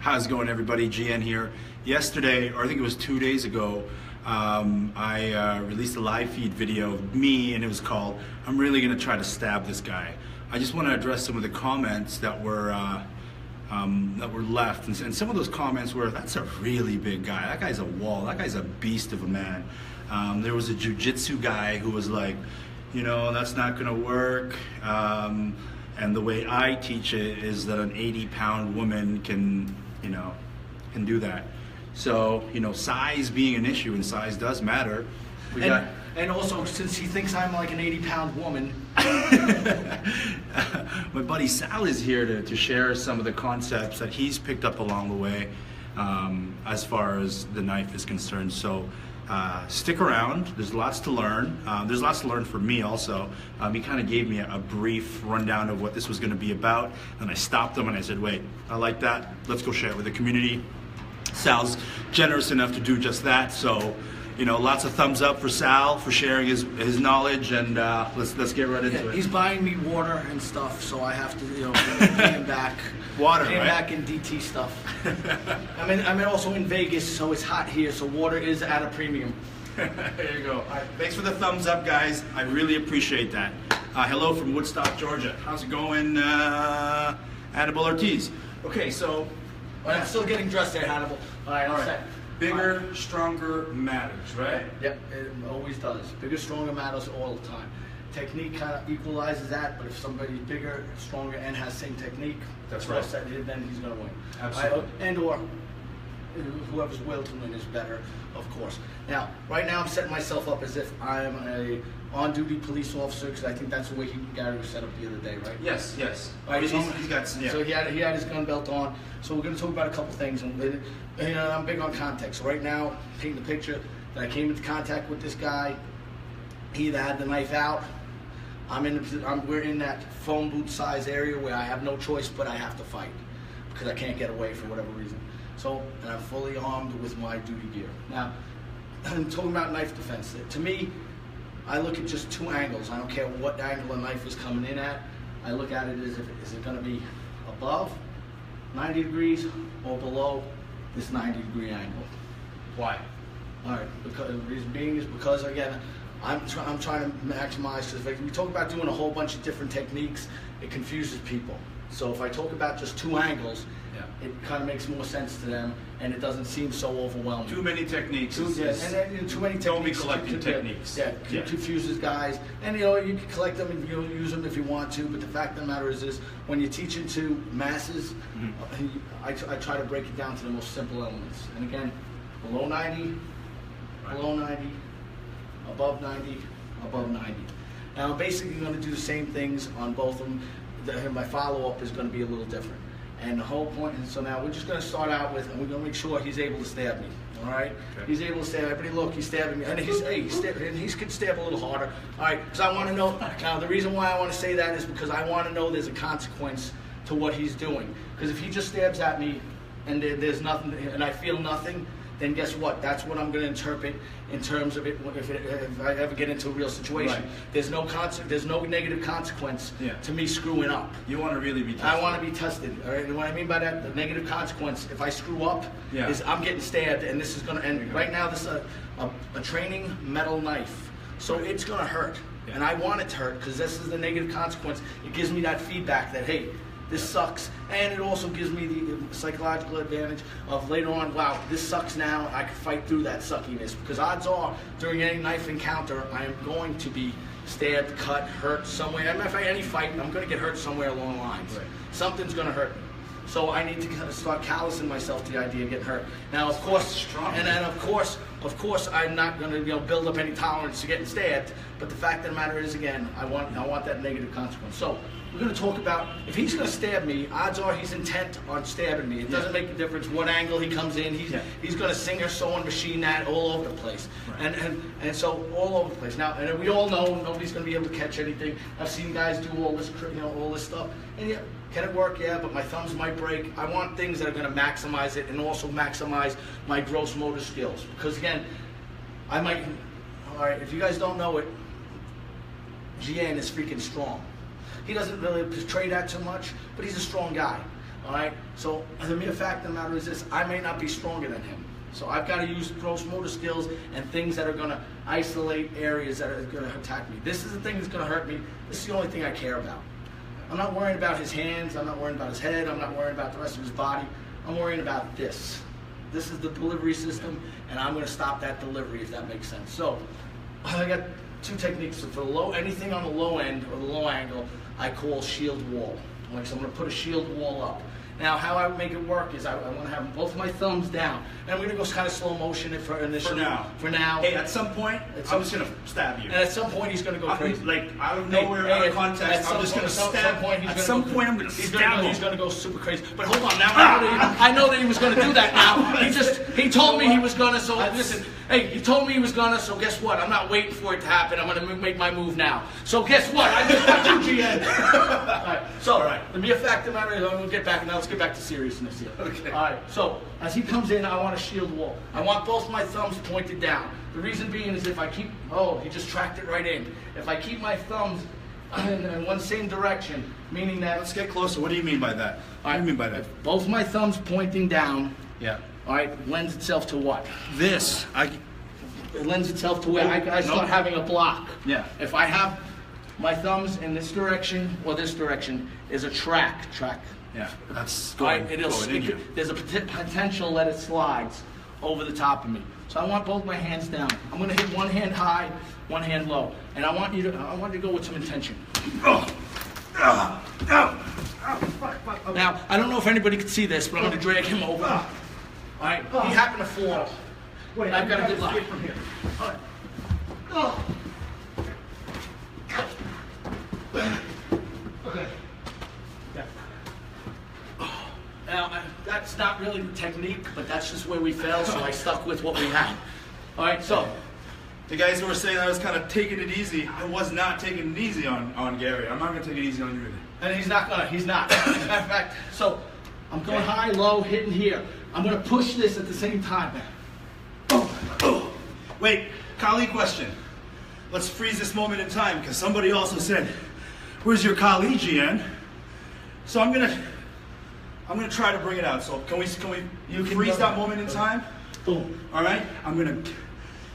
How's it going, everybody? GN here. Yesterday, or I think it was 2 days ago, I released a live feed video of me, and it was called "I'm Really Gonna Try to Stab This Guy." I just want to address some of the comments that were left, and some of those comments were, "That's a really big guy. That guy's a wall. That guy's a beast of a man." There was a jiu-jitsu guy who was like, "You know, that's not gonna work." And the way I teach it is that an 80-pound woman can do that. So, size being an issue, and size does matter. And also, since he thinks I'm like an 80-pound woman. My buddy Sal is here to share some of the concepts that he's picked up along the way as far as the knife is concerned. So stick around. There's lots to learn. There's lots to learn for me also. He kind of gave me a brief rundown of what this was going to be about, and I stopped him and I said, "Wait, I like that. Let's go share it with the community." Sal's generous enough to do just that. So, lots of thumbs up for Sal for sharing his knowledge, and let's get right into it. He's buying me water and stuff, so I have to pay him back. Water, pay him right? back in DT stuff. I'm also in Vegas, so it's hot here, so water is at a premium. There you go. All right, thanks for the thumbs up, guys. I really appreciate that. Hello from Woodstock, Georgia. How's it going, Hannibal Ortiz? Okay, so I'm still getting dressed there, Hannibal. All right. Set. Bigger, stronger matters, right? Yep, it always does. Bigger, stronger matters all the time. Technique kind of equalizes that, but if somebody's bigger, stronger, and has same technique, that's right. Then he's going to win. Absolutely. Or whoever's will to win is better, of course. Now, right now I'm setting myself up as if I'm a on-duty police officer, because I think that's the way Gary was set up the other day, right? Yes. Right, he's got, yeah. So he had his gun belt on. So we're going to talk about a couple things, and I'm big on context. So right now, painting the picture that I came into contact with this guy. He either had the knife out. We're in that phone booth size area where I have no choice, but I have to fight because I can't get away for whatever reason. So, and I'm fully armed with my duty gear. Now, I'm talking about knife defense. To me, I look at just two angles. I don't care what angle a knife is coming in at. I look at it as if, is it going to be above 90 degrees or below this 90-degree angle? Why? All right, because the reason being is because, again, I'm trying to maximize, because if we talk about doing a whole bunch of different techniques, it confuses people. So if I talk about just two angles, it kind of makes more sense to them, and it doesn't seem so overwhelming. Too many techniques. Too many techniques. Don't be collecting techniques. Confuses guys. And you can collect them and use them if you want to, but the fact of the matter is when you're teaching to masses, I try to break it down to the most simple elements. And again, below 90, below 90, above 90, above 90. Now I'm basically going to do the same things on both of them. My follow-up is going to be a little different. And the whole point, and so now we're just going to start out with, and we're going to make sure he's able to stab me. All right? Okay. He's able to stab. Everybody, look, he's stabbing me, and he could stab a little harder. All right? Because I want to know. Now, the reason why I want to say that is because I want to know there's a consequence to what he's doing. Because if he just stabs at me, and there's nothing, and I feel nothing, then guess what? That's what I'm going to interpret in terms of it. If I ever get into a real situation, right. There's no negative consequence to me screwing up. You want to really be tested. I want to be tested. All right. And what I mean by that, the negative consequence, if I screw up, is I'm getting stabbed, and this is going to. And right now, this is a training metal knife, so it's going to hurt, and I want it to hurt because this is the negative consequence. It gives me that feedback that hey. This sucks, and it also gives me the psychological advantage of later on, wow, this sucks now, I can fight through that suckiness, because odds are, during any knife encounter, I am going to be stabbed, cut, hurt somewhere. If I any fight, I'm going to get hurt somewhere along the lines. Right. Something's going to hurt me. So I need to start callousing myself to the idea of getting hurt. Now, of course, of course, I'm not going to build up any tolerance to getting stabbed, but the fact of the matter is, again, I want that negative consequence. So we're going to talk about, if he's going to stab me, odds are he's intent on stabbing me. It doesn't make a difference what angle he comes in. He's going to singer, sewing machine that all over the place. Right. And so all over the place. Now, and we all know nobody's going to be able to catch anything. I've seen guys do all this, all this stuff. And can it work? Yeah, but my thumbs might break. I want things that are going to maximize it and also maximize my gross motor skills. Because again, all right, if you guys don't know it, GN is freaking strong. He doesn't really portray that too much, but he's a strong guy. All right. So the mere fact of the matter is this: I may not be stronger than him. So I've got to use gross motor skills and things that are going to isolate areas that are going to attack me. This is the thing that's going to hurt me. This is the only thing I care about. I'm not worrying about his hands. I'm not worrying about his head. I'm not worrying about the rest of his body. I'm worrying about this. This is the delivery system, and I'm going to stop that delivery, if that makes sense. So I got two techniques. So for the low, anything on the low end or the low angle, I call shield wall. Like, so I'm going to put a shield wall up. Now, how I make it work is I want to have both my thumbs down. And I'm going to go kind of slow motion for initially. For now. Hey, at some point, I'm just going to stab you. And at some point, he's going to go crazy. Like, out of nowhere, out of context, I'm just going to stab. At some point, I'm going to stab him. He's going to go super crazy. But hold on, now I know that he was going to do that now. He told me he was going to, so listen. Hey, he told me he was going to, so guess what? I'm not waiting for it to happen. I'm going to make my move now. So guess what? I just got you, GN. All right, so the mere fact of the matter is, we'll get back, now let's get back to seriousness here. Okay. All right, so as he comes in, I want a shield wall. I want both my thumbs pointed down. The reason being is if I keep, he just tracked it right in. If I keep my thumbs in one same direction, meaning that... Let's get closer. What do you mean by that? What do you mean by that? If both my thumbs pointing down, yeah. All right, lends itself to what? This. It lends itself to where I start having a block. Yeah. If I have my thumbs in this direction or this direction, is a track. Yeah, that's going, in there's a potential that it slides over the top of me. So I want both my hands down. I'm going to hit one hand high, one hand low, and I want you to go with some intention. Now I don't know if anybody can see this, but I'm going to drag him over. All right, he happened to fall. Wait, I've got a good line from here. All right. Okay. Yeah. Now, that's not really the technique, but that's just where we fell, so I stuck with what we had. All right, so. The guys who were saying I was kind of taking it easy, I was not taking it easy on Gary. I'm not going to take it easy on you either. And he's not. As a matter of fact, so I'm going high, low, hitting here. I'm going to push this at the same time. Wait, Kali question. Let's freeze this moment in time, because somebody also said, where's your Kali, GN? So I'm gonna try to bring it out. So can we freeze that moment in time? Boom. All right, I'm gonna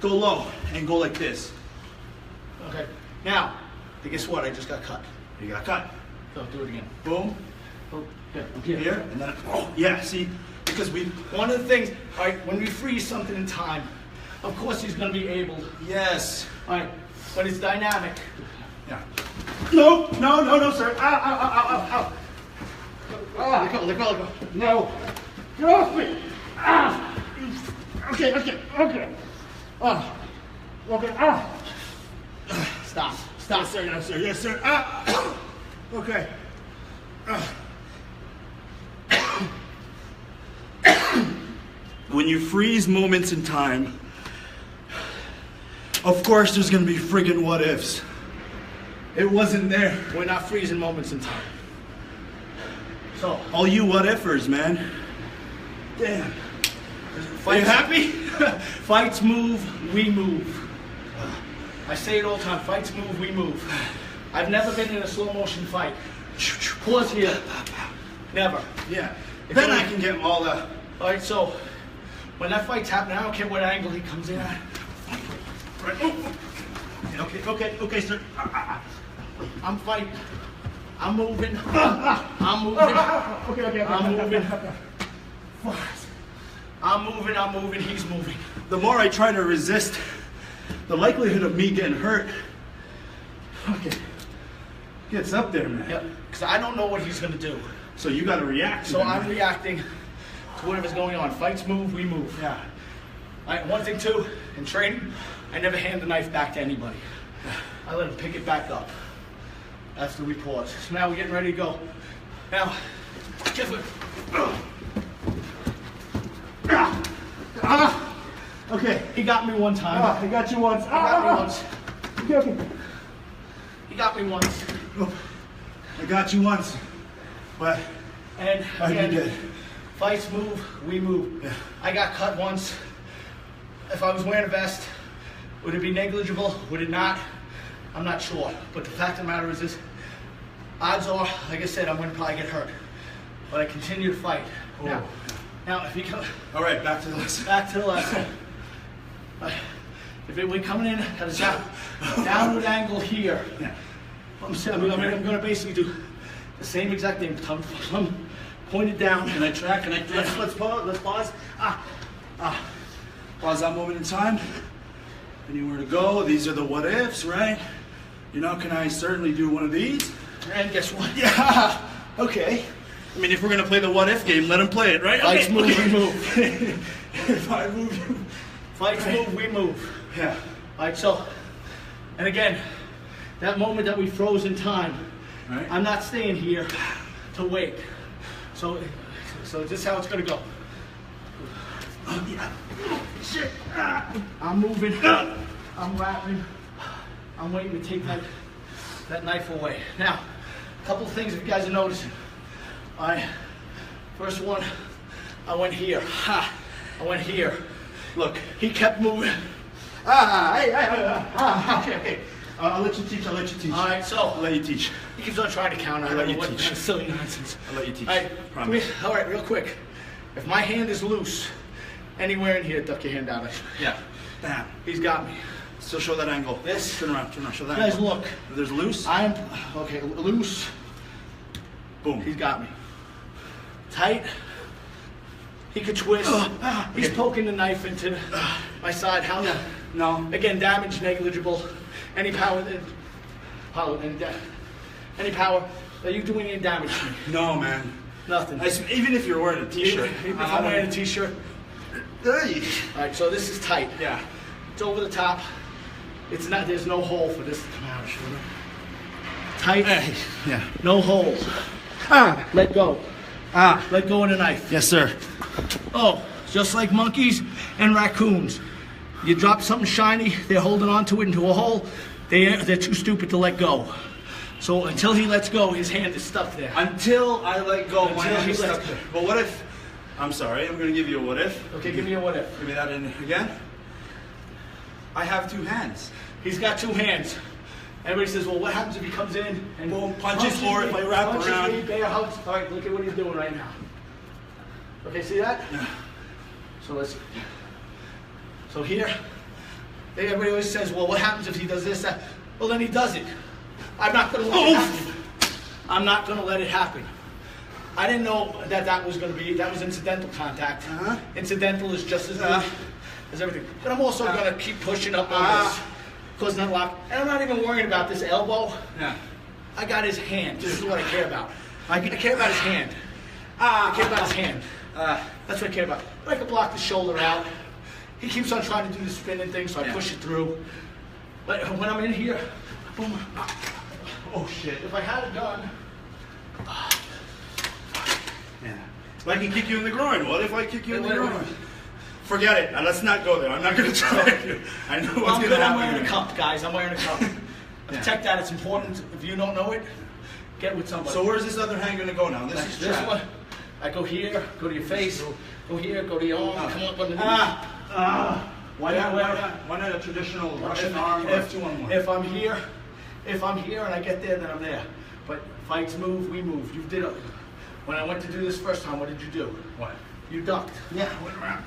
go low and go like this. Okay. Now, guess what? I just got cut. You got cut. So do it again. Boom. Oh, yeah, Here, and then, yeah, see, because one of the things, all right, when we freeze something in time, of course he's going to be able. Yes. All right, but it's dynamic. Yeah. No, sir. Ow. Let go. No. Get off me. Ah. Okay. Okay. Stop. Yes, sir. Okay. When you freeze moments in time, of course there's gonna be friggin' what ifs. It wasn't there. We're not freezing moments in time. So, all you what ifers, man. Damn. Are you happy? Fights move, we move. I say it all the time, fights move, we move. I've never been in a slow motion fight. Pause here. Never. Yeah. Then I can get all the... All right, so when that fight's happening, I don't care what angle he comes in at. Right. Okay, sir. I'm fighting. I'm moving. I'm moving. Okay. I'm moving. I'm moving. He's moving. The more I try to resist, the likelihood of me getting hurt gets up there, man. Yep. Because I don't know what he's going to do. So you got to react. So I'm reacting to whatever's going on. Fights move, we move. Yeah. All right, one thing too, in training, I never hand the knife back to anybody. I let him pick it back up after we pause. So now we're getting ready to go. Now, guess what? Okay. He got me one time. I got you once. He got me once. Okay. He got me once. I got you once. But and you did. Fights move, we move. Yeah. I got cut once. If I was wearing a vest, would it be negligible? Would it not? I'm not sure. But the fact of the matter is this, odds are, like I said, I'm going to probably get hurt. but I continue to fight. Now, if you come All right, back to the lesson. back to the lesson, we're coming in at a downward angle here. Yeah. I'm going to basically do the same exact thing. Thumb pointed down. Can I track? Can I? Let's pause. Let's pause. Pause that moment in time. Anywhere to go. These are the what ifs, right? You know, can I certainly do one of these? And guess what? Yeah. Okay. I mean, if we're gonna play the what if game, let him play it, right? Fights move, we move. If I move, Fights move, we move. yeah. All right, so, and again, that moment that we froze in time, Right. I'm not staying here to wait. So this is how it's gonna go. Shit. I'm moving. I'm rapping. I'm waiting to take that knife away. Now, a couple of things if you guys are noticing. All right, first one, I went here. I went here. Look. He kept moving. Okay. I'll let you teach. I'll let you teach. All right, so I'll let you teach. he keeps on trying to counter. I I'll don't let know you what teach. kind of silly nonsense. I'll let you teach. All right, Promise. all right, real quick. If my hand is loose, anywhere in here, duck your hand out. Yeah. Bam. He's got me. So show that angle. This. Turn around. Show that Guys, angle. look. If there's loose. I'm okay. Loose. Boom. He's got me. Tight. He could twist. He's poking the knife into my side. How? No. Again, damage negligible. Any power that any power that you're doing any damage to me? No, man. Nothing. Even if you're wearing a t-shirt. If I'm wearing a t-shirt. Hey. All right, so this is tight. Yeah. It's over the top. It's not. There's no hole for this to come out. Tight. Hey. Yeah. No hole. Let go. Let go of the knife. Yes, sir. Oh, just like monkeys and raccoons. You drop something shiny, they're holding on to it into a hole. They're too stupid to let go. So until he lets go, his hand is stuck there. Until I let go, my Until hand he is lets stuck go. there. But what if? I'm sorry. I'm going to give you a what if. Okay, give me a what if. Give me that in again. I have two hands. He's got two hands. Everybody says, well, what happens if he comes in and Boom, punches, or if I wrap punches around. me, bear hugs. All right, look at what he's doing right now. Okay, see that? Yeah. So here, everybody always says, well, what happens if he does this, that? Well, then he does it. I'm not going to let it happen. I'm not going to let it happen. I didn't know that was going to be, that was incidental contact. Incidental is just as good as everything. But I'm also going to keep pushing up on this, closing that lock. And I'm not even worrying about this elbow. Yeah. I got his hand. This is what I care about. I care about his hand. I care about his hand. That's what I care about. But I can block the shoulder out. He keeps on trying to do the spinning thing, so I push it through. But when I'm in here, boom. Oh shit. If I had a gun. Yeah. If I can kick you in the groin, what if I kick you in the groin? Forget it. Let's not go there. I'm not going to try to. I know what's going to happen. I'm wearing a cup, guys. I'm wearing a cup. Protect that. It's important. If you don't know it, get with somebody. So where's this other hand going to go now? This is this trapped. one. I go here, go to your face, go here, go to your arm, come up underneath. Why not a traditional Russian arm or 2-on-1? If I'm here and I get there, then I'm there. But fights move, we move. You did it. When I went to do this first time, what did you do? What? You ducked. Yeah, I went around.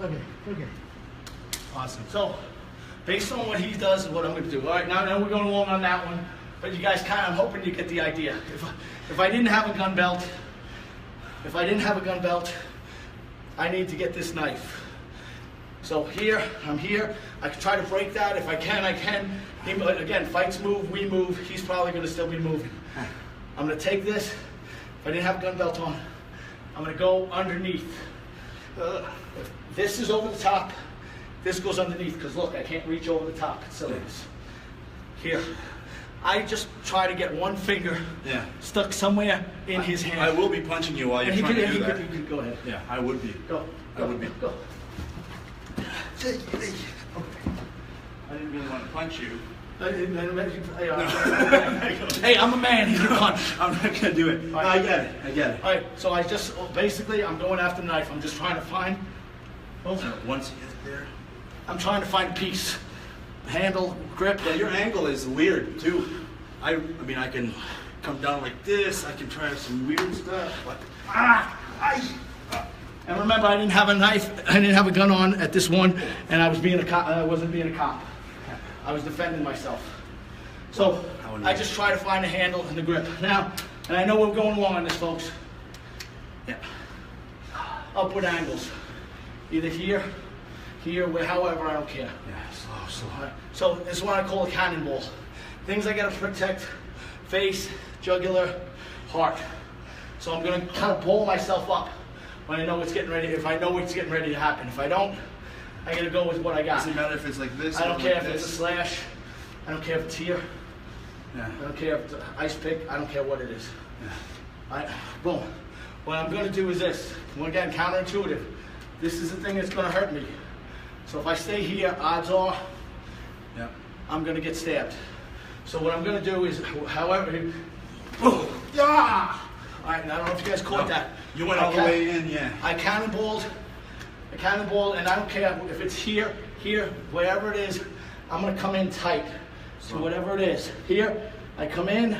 Okay. Awesome. So, based on what he does and what I'm going to do. All right, now we're going along on that one. But you guys I'm hoping you get the idea. If I didn't have a gun belt, I need to get this knife. So here, I'm here. I can try to break that. If I can, I can. Again, fights move, we move. He's probably going to still be moving. I'm going to take this. If I didn't have a gun belt on, I'm going to go underneath. If this is over the top, this goes underneath, because look, I can't reach over the top. It's silliness. Here. I just try to get one finger stuck somewhere in his hand. I will be punching you while you're trying to do that. You could go ahead. Yeah, I would be. Go. I would be. Go. I didn't really want to punch you. Hey, I'm a man. He's a punch. I'm not going to do it. Right. I get it. All right, so basically, I'm going after the knife. I'm just trying to find, Once you get there. I'm trying to find peace. handle, grip. Yeah, your angle is weird too. I mean, I can come down like this. I can try some weird stuff, but And remember, I didn't have a knife. I didn't have a gun on at this one, and I was being a cop. I wasn't being a cop. I was defending myself. So I just try to find the handle and the grip. Now, and I know we're going along on this, folks. Yeah. Upward angles, either here, where, however, I don't care. yeah, slow. So this is what I call a cannonball. Things I gotta protect: face, jugular, heart. So I'm gonna kind of pull myself up when I know it's getting ready. If I know it's getting ready to happen. If I don't, I gotta go with what I got. Doesn't matter if it's like this. I don't or care like if it's a slash. I don't care if it's here. Yeah. I don't care if it's an ice pick. I don't care what it is. Yeah. Boom. What I'm gonna do is this. Again, counterintuitive. This is the thing that's gonna hurt me. So if I stay here, odds are Yeah. I'm gonna get stabbed. So what I'm gonna do is, however, boom, yeah. All right, now I don't know if you guys caught that. You went all the way in, yeah. I cannonballed, and I don't care if it's here, wherever it is, I'm gonna come in tight. So whatever it is, here, I come in,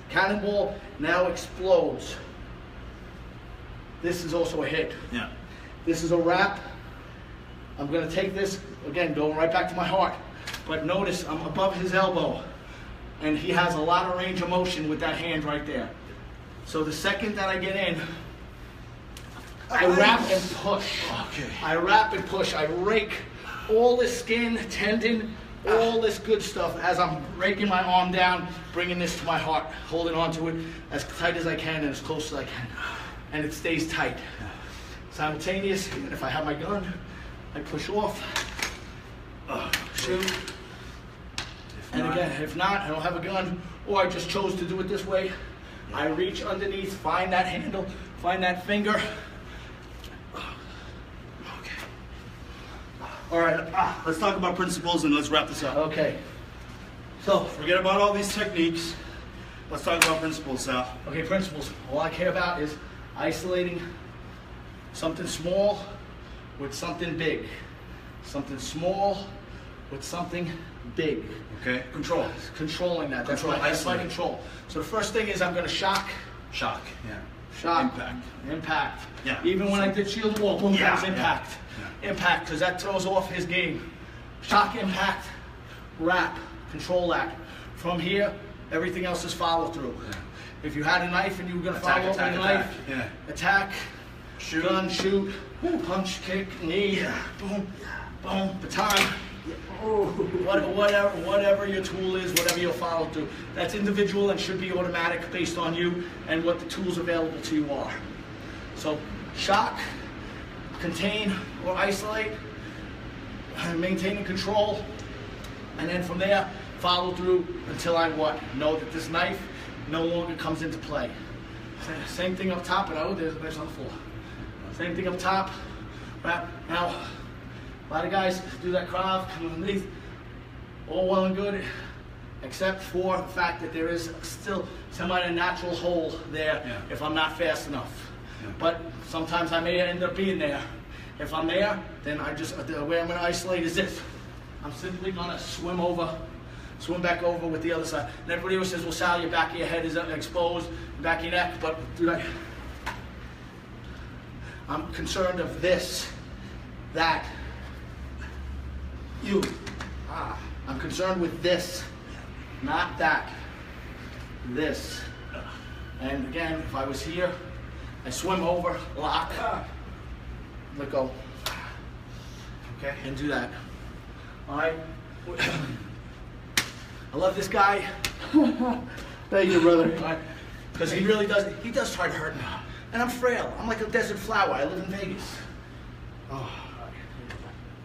cannonball, now explodes. This is also a hit. Yeah. This is a wrap. I'm gonna take this, again, going right back to my heart. But notice I'm above his elbow, and he has a lot of range of motion with that hand right there. So the second that I get in, I wrap and push. Okay. I wrap and push. I rake all the skin, tendon, all this good stuff as I'm raking my arm down, bringing this to my heart, holding onto it as tight as I can and as close as I can. And it stays tight. Simultaneous, and if I have my gun, I push off, shoot. And again, if not, I don't have a gun, or I just chose to do it this way. I reach underneath, find that handle, find that finger. Okay. All right, let's talk about principles and let's wrap this up. Okay. So, Forget about all these techniques. Let's talk about principles, Sal. okay, principles. All I care about is isolating something small with something big. Something small with something big. Okay. Control. Controlling that. That's Control, that's my isolate. control. So the first thing is I'm going to shock. Shock. Yeah. Shock. Impact. Yeah. Even when I did shield wall, boom, Yeah, that was impact. yeah. Impact, because that throws off his game. Shock, impact, wrap, control that. From here, everything else is follow through. Yeah. If you had a knife and you were going to Attack, follow up attack, with a knife, attack. Yeah. attack, Shoot. gun, shoot, punch, kick, knee, boom, boom, baton. Whatever your tool is, whatever you'll follow through. That's individual and should be automatic based on you and what the tools available to you are. So shock, contain or isolate, maintaining control, and then from there, follow through until I what? Know that this knife no longer comes into play. Same thing up top, and oh, there's a knife on the floor. Same thing up top, wrap. Now, a lot of guys do that Krav, come underneath, all well and good, except for the fact that there is still somewhat a natural hole there if I'm not fast enough. Yeah. But sometimes I may end up being there. If I'm there, then the way I'm going to isolate is this. I'm simply going to swim back over with the other side. And everybody always says, well, Sal, your back of your head is exposed, back of your neck, but dude, I'm concerned of this, that, you. I'm concerned with this, not that. This. And again, if I was here, I swim over, lock, let go. Okay. And do that. All right. I love this guy. Thank you, brother. Because he really does. He does try to hurt me. And I'm frail. I'm like a desert flower. I live in Vegas. Oh.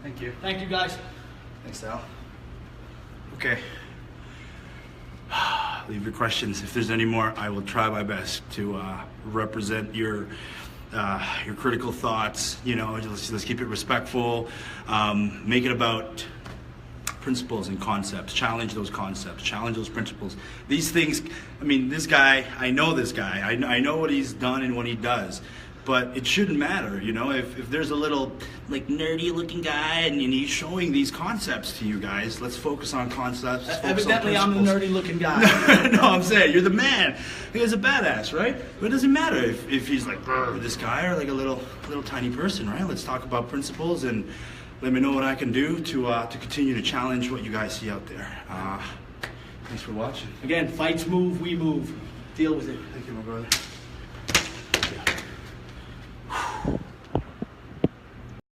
Thank you. Thank you, guys. Thanks, Sal. Okay. Leave your questions. If there's any more, I will try my best to represent your critical thoughts. You know, let's keep it respectful. Make it about principles and concepts. Challenge those concepts. Challenge those principles. These things. I mean, this guy. I know this guy. I know what he's done and what he does. but it shouldn't matter, you know. If there's a little like nerdy looking guy and he's showing these concepts to you guys, let's focus on concepts. Evidently, I'm the nerdy looking guy. No, I'm saying you're the man. He is a badass, right? But it doesn't matter if he's like this guy or like a little tiny person, right? Let's talk about principles and let me know what I can do to continue to challenge what you guys see out there. Thanks for watching. Again, fights move, we move. Deal with it. Thank you, my brother.